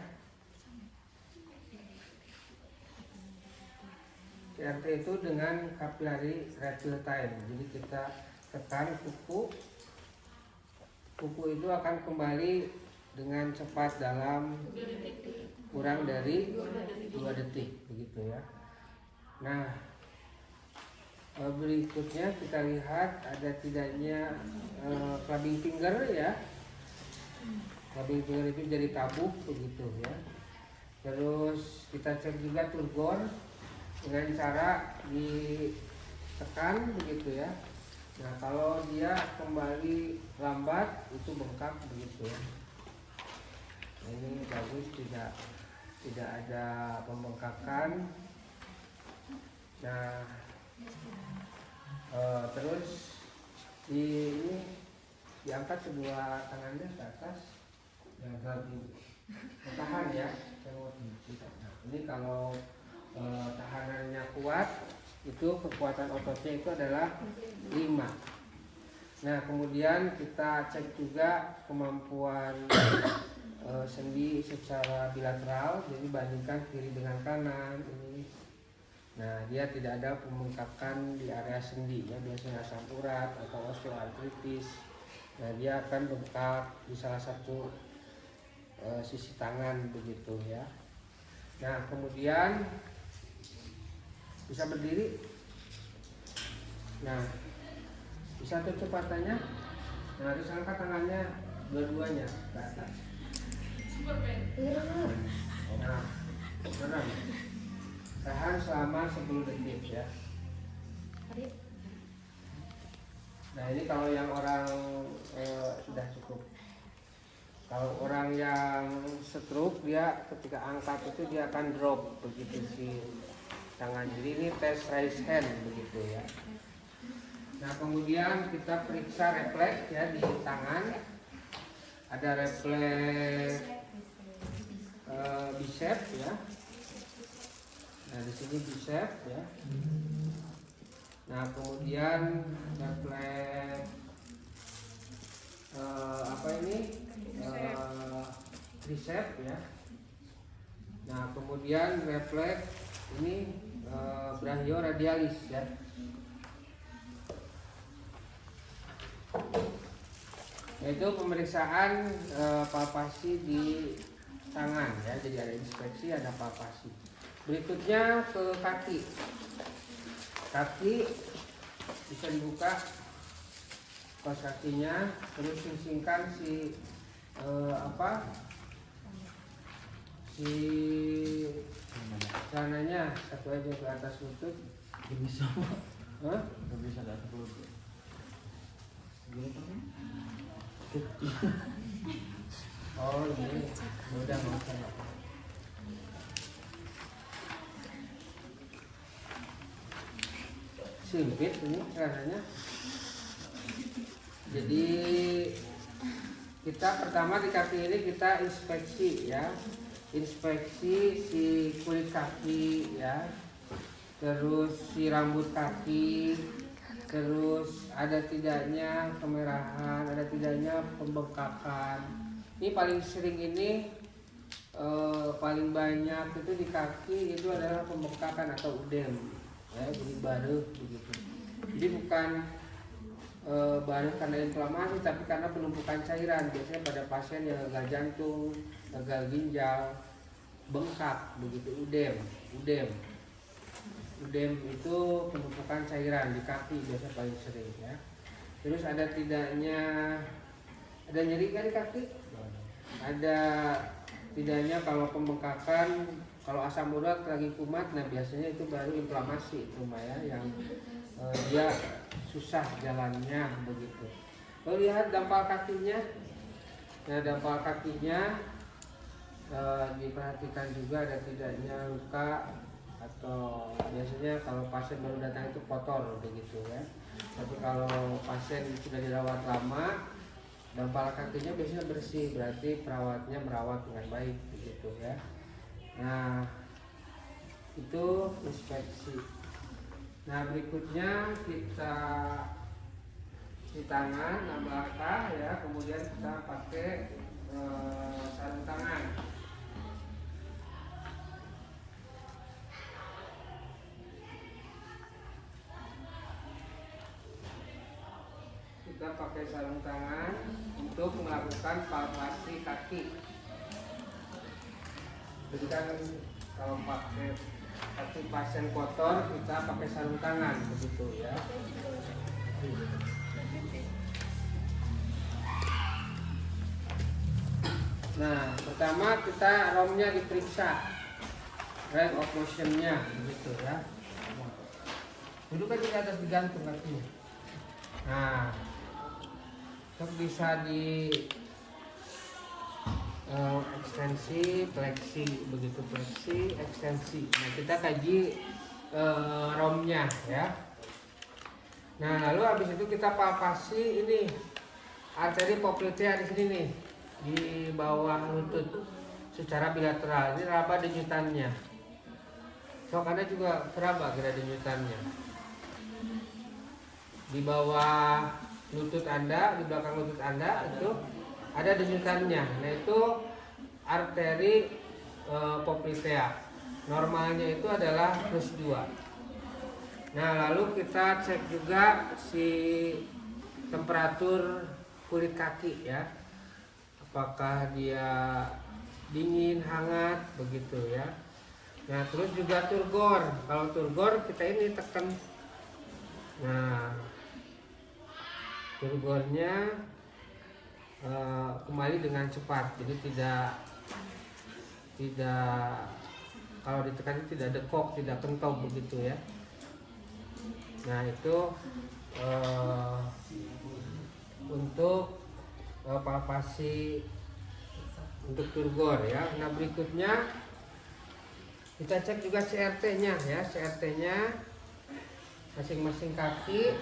CRT itu dengan capillary rate time. Jadi kita tekan kuku itu akan kembali dengan cepat dalam kurang dari 2 detik begitu ya. Nah, berikutnya kita lihat ada tidaknya clubbing finger ya. Clubbing finger itu jadi tabuh begitu ya. Terus kita cek juga turgor dengan cara ditekan begitu ya. Nah, kalau dia kembali lambat itu bengkak begitu ya. Nah, ini bagus, tidak ada pembengkakan. Nah, terus ini diangkat kedua tangannya ke atas, jangan tahan ya. Nah, ini kalau tahanannya kuat, itu kekuatan ototnya itu adalah 5. Nah, kemudian kita cek juga kemampuan sendi secara bilateral, jadi bandingkan kiri dengan kanan ini. Nah, dia tidak ada pembengkakan di area sendi ya, biasanya asam urat atau osteoartritis. Nah, dia akan bengkak di salah satu sisi tangan begitu ya. Nah, kemudian bisa berdiri. Nah, bisa tutup matanya. Nah, terus angkat tangannya dua-duanya ke atas. Nah, tenang. Tahan selama 10 detik ya. Nah, ini kalau yang orang sudah cukup. Kalau orang yang stroke, dia ketika angkat itu dia akan drop begitu si tangan. Jadi ini tes raise hand begitu ya. Nah, kemudian kita periksa refleks ya di tangan. Ada refleks bicep ya. Nah, di sini bicep ya. Nah, kemudian refleks tricep ya. Nah, kemudian refleks ini brachioradialis ya. Yaitu pemeriksaan palpasi di tangan ya. Jadi ada inspeksi, ada palpasi. Berikutnya ke kaki. Kaki bisa dibuka kaos kakinya, terus singkingkan si celananya satu aja ke atas lutut. Bisa. Hah? Bisa ke atas lutut. Oh ini udah makan. Sempit ini celananya. Jadi kita pertama di kaki ini kita inspeksi ya, inspeksi si kulit kaki ya, terus si rambut kaki, terus ada tidaknya kemerahan, ada tidaknya pembengkakan. Ini paling sering ini paling banyak itu di kaki itu adalah pembengkakan atau udem ya, jadi baru begitu. Jadi bukan baru karena inflamasi tapi karena penumpukan cairan. Biasanya pada pasien yang gagal jantung, gagal ginjal, bengkak begitu, udem itu penumpukan cairan di kaki biasa paling sering ya. Terus ada tidaknya, ada nyeri kan di kaki, ada tidaknya kalau pembengkakan, kalau asam urat lagi kumat, nah biasanya itu baru inflamasi itu ya, yang dia susah jalannya begitu. Kalau lihat dampal kakinya, nah dampal kakinya diperhatikan juga ada tidaknya luka, atau biasanya kalau pasien baru datang itu kotor begitu ya. Tapi kalau pasien sudah dirawat lama, dampal kakinya biasanya bersih, berarti perawatnya merawat dengan baik begitu ya. Nah, itu inspeksi. Nah, berikutnya kita di tangan, nabata ya, kemudian kita pakai sarung tangan. Kita pakai sarung tangan untuk melakukan palpasi kaki. Jadi kan kalau pakai kaki pasien kotor kita pakai sarung tangan begitu ya. Nah, pertama kita romnya diperiksa, range of motionnya begitu ya. Duduk aja di atas, digantung kakinya. Nah, untuk bisa di ekstensi, fleksi begitu, fleksi, ekstensi. Nah, kita kaji romnya ya. Nah, lalu habis itu kita palpasi ini arteri poplitea di sini nih, di bawah lutut secara bilateral. Ini raba denyutannya. So, Anda juga teraba kira denyutannya. Di bawah lutut Anda, di belakang lutut Anda itu ada denyutannya. Nah, itu arteri poplitea. Normalnya itu adalah +2. Nah, lalu kita cek juga si temperatur kulit kaki ya. Apakah dia dingin, hangat begitu ya. Nah, terus juga turgor. Kalau turgor kita ini tekan. Nah, turgornya kembali dengan cepat. Jadi tidak kalau ditekan tidak dekok, tidak kentok begitu ya. Nah, itu untuk palpasi untuk turgor ya. Nah, berikutnya kita cek juga CRT-nya ya. CRT-nya masing-masing kaki,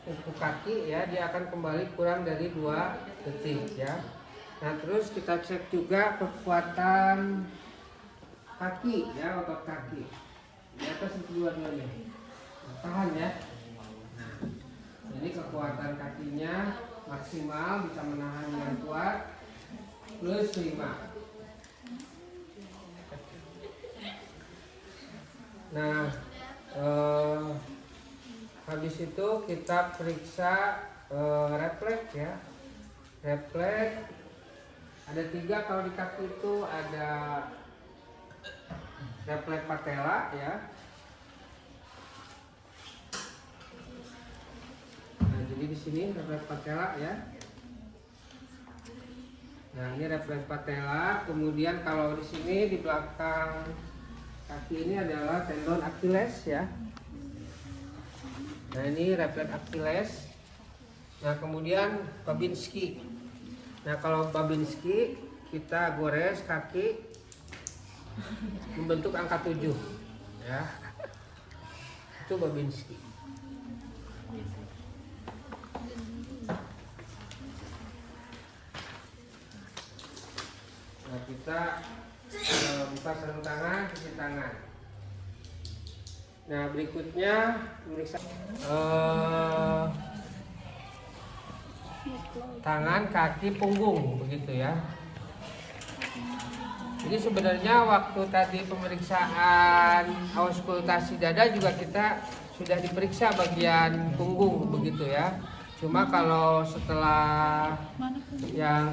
kuku kaki ya, dia akan kembali kurang dari 2 detik ya. Nah, terus kita cek juga kekuatan kaki ya, otot kaki di atas itu dua-duanya. Tahan ya. Nah, ini kekuatan kakinya maksimal bisa menahan dengan kuat +5. Nah, habis itu kita periksa refleks ya. Refleks ada 3 kalau di kaki itu, ada refleks patella ya. Nah, jadi di sini refleks patella ya. Nah, ini refleks patella. Kemudian kalau di sini di belakang kaki ini adalah tendon Achilles ya. Nah, ini refleks Achilles. Nah, kemudian Babinski. Nah, kalau Babinski kita gores kaki membentuk angka 7 ya. Itu Babinski. Nah, kita buka sarung tangan, cuci tangan. Nah, berikutnya memeriksa tangan, kaki, punggung begitu ya. Jadi sebenarnya waktu tadi pemeriksaan auskultasi dada juga kita sudah diperiksa bagian punggung begitu ya. Cuma kalau setelah yang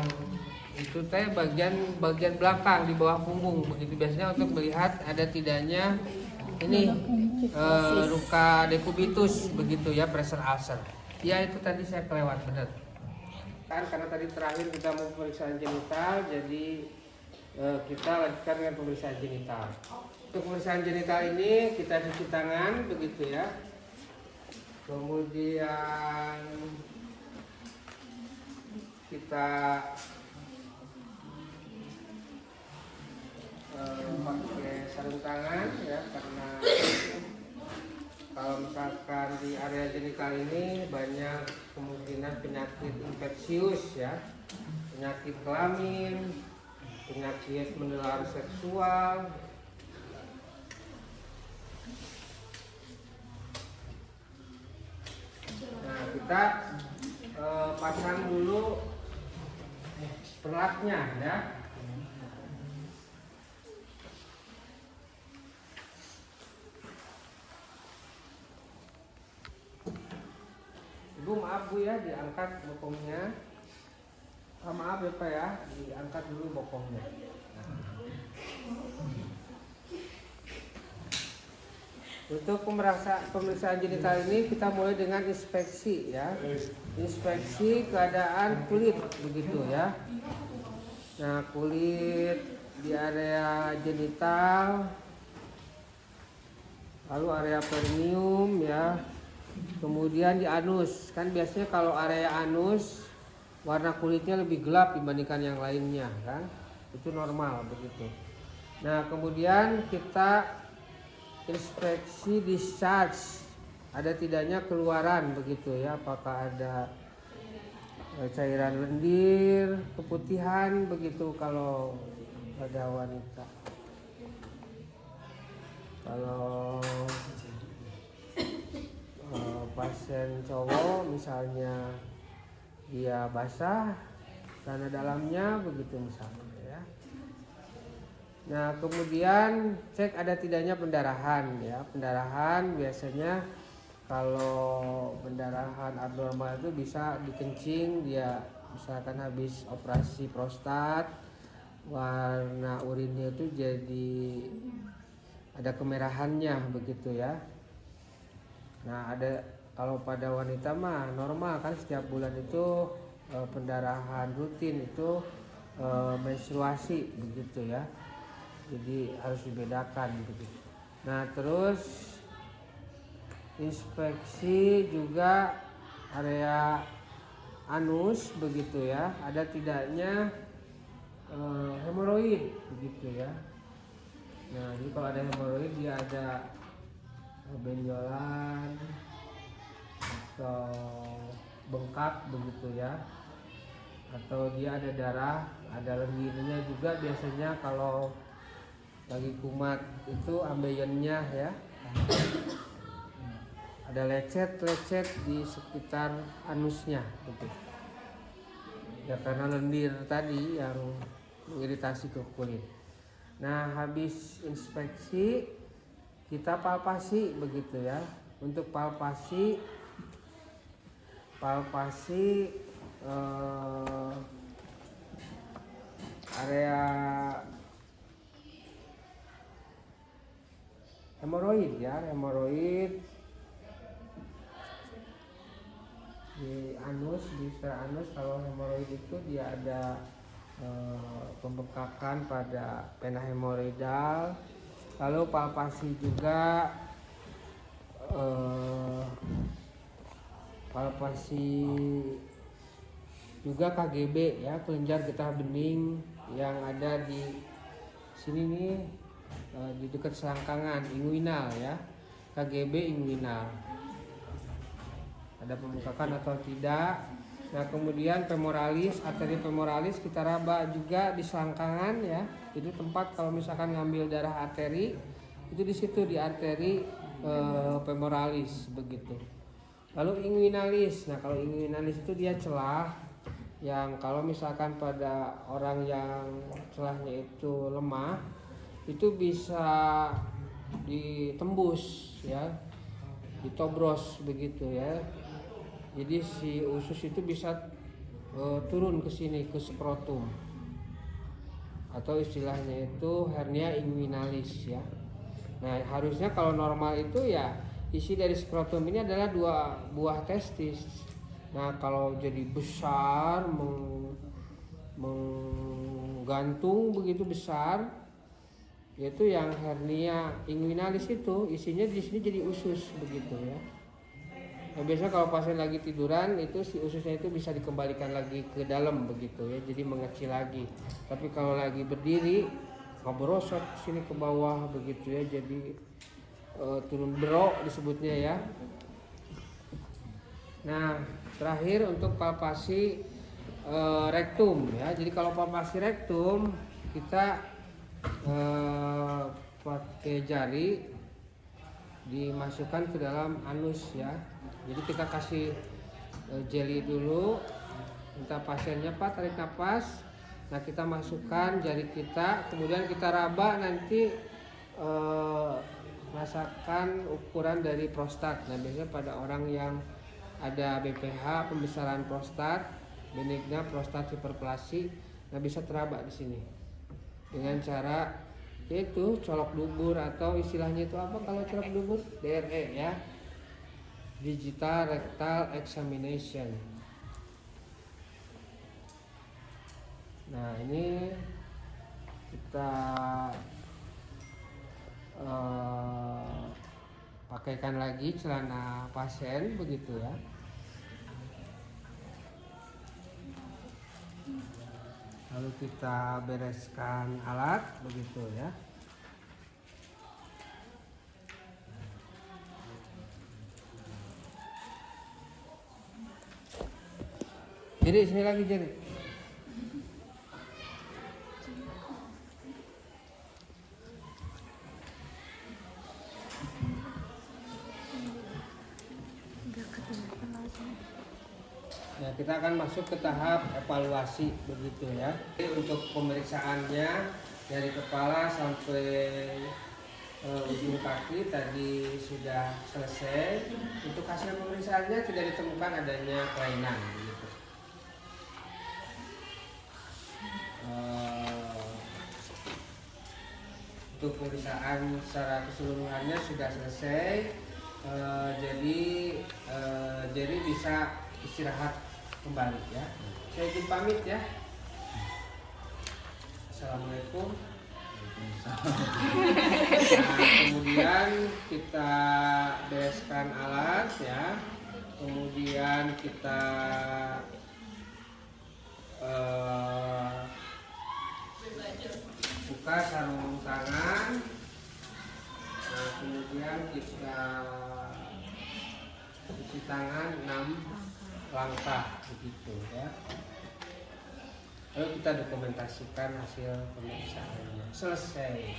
itu teh bagian belakang di bawah punggung begitu, biasanya untuk melihat ada tidaknya ini luka dekubitus begitu ya, pressure ulcer. Ya, itu tadi saya kelewat benar. Kan karena tadi terakhir kita mau pemeriksaan genital, jadi kita lanjutkan dengan pemeriksaan genital. Untuk pemeriksaan genital ini kita cuci tangan begitu ya. Kemudian kita pakai sarung tangan ya, karena kalau misalkan di area genital ini banyak kemungkinan penyakit infeksius ya, penyakit kelamin, penyakit menular seksual. Nah, kita pasang dulu perlatnya ya. Ibu maaf Bu ya, diangkat bokongnya. Maaf ya Pak ya, diangkat dulu bokongnya. Untuk pemeriksaan genital ini kita mulai dengan inspeksi ya. Inspeksi keadaan kulit begitu ya. Nah, kulit di area genital, lalu area perineum ya. Kemudian di anus. Kan biasanya kalau area anus warna kulitnya lebih gelap dibandingkan yang lainnya kan. Itu normal begitu. Nah, kemudian kita inspeksi discharge, ada tidaknya keluaran begitu ya, apakah ada cairan lendir, keputihan begitu kalau pada wanita. Kalau pasien cowok misalnya dia basah karena dalamnya begitu misalnya ya. Nah, kemudian cek ada tidaknya pendarahan ya. Pendarahan biasanya kalau pendarahan abnormal itu bisa dikencing, dia misalkan habis operasi prostat, warna urinnya itu jadi ada kemerahannya begitu ya. Nah, ada kalau pada wanita mah normal kan, setiap bulan itu pendarahan rutin itu menstruasi begitu ya. Jadi harus dibedakan gitu. Nah, terus inspeksi juga area anus begitu ya. Ada tidaknya hemoroid begitu ya. Nah, jadi kalau ada hemoroid dia ada benjolan atau bengkak begitu ya. Atau dia ada darah, ada lendirnya juga biasanya kalau lagi kumat itu ambeyennya ya. Ada lecet di sekitar anusnya begitu. Ya karena lendir tadi yang mengiritasi ke kulit. Nah, habis inspeksi kita palpasi begitu ya. Untuk palpasi area hemoroid ya, hemoroid di anus, di sekitar anus. Kalau hemoroid itu dia ada pembengkakan pada pena hemoroidal. Lalu palpasi juga KGB ya, kelenjar getah bening yang ada di sini nih, di dekat selangkangan inguinal ya, KGB inguinal. Ada pembengkakan atau tidak. Nah, kemudian femoralis, arteri femoralis kita raba juga di selangkangan ya. Itu tempat kalau misalkan ngambil darah arteri itu di situ, di arteri femoralis begitu. Lalu inguinalis. Nah, kalau inguinalis itu dia celah yang kalau misalkan pada orang yang celahnya itu lemah itu bisa ditembus ya, ditobros begitu ya. Jadi si usus itu bisa turun ke sini, ke skrotum, atau istilahnya itu hernia inguinalis ya. Nah, harusnya kalau normal itu ya isi dari skrotum ini adalah 2 buah testis. Nah, kalau jadi besar menggantung begitu besar, yaitu yang hernia inguinalis itu isinya di sini jadi usus begitu ya. Nah, biasanya kalau pasien lagi tiduran itu si ususnya itu bisa dikembalikan lagi ke dalam begitu ya, jadi mengecil lagi. Tapi kalau lagi berdiri ngeberosot sini ke bawah begitu ya, jadi turun berok disebutnya ya. Nah, terakhir untuk palpasi rektum ya. Jadi kalau palpasi rektum kita pakai jari dimasukkan ke dalam anus ya. Jadi kita kasih jeli dulu, minta pasiennya Pak tarik nafas, Nah, kita masukkan jari kita, kemudian kita raba nanti rasakan ukuran dari prostat. Nah, biasanya pada orang yang ada BPH, pembesaran prostat, benigna prostat hiperplasi, nah bisa teraba di sini dengan cara yaitu colok dubur, atau istilahnya itu apa kalau colok dubur? DRE ya, digital rectal examination. Nah, ini kita pakaikan lagi celana pasien begitu ya. Lalu kita bereskan alat begitu ya. Jadi sini lagi jadi. Ya, kita akan masuk ke tahap evaluasi begitu ya. Untuk pemeriksaannya dari kepala sampai ujung kaki tadi sudah selesai. Untuk hasil pemeriksaannya tidak ditemukan adanya kelainan begitu. Untuk pemeriksaan secara keseluruhannya sudah selesai. Jadi bisa istirahat kembali ya. Saya izin pamit ya. Assalamualaikum. Nah, kemudian kita bereskan alat ya. Kemudian kita buka sarung tangan. Nah, kemudian kita cuci tangan 6 langkah begitu ya. Lalu kita dokumentasikan hasil pemeriksaannya. Selesai.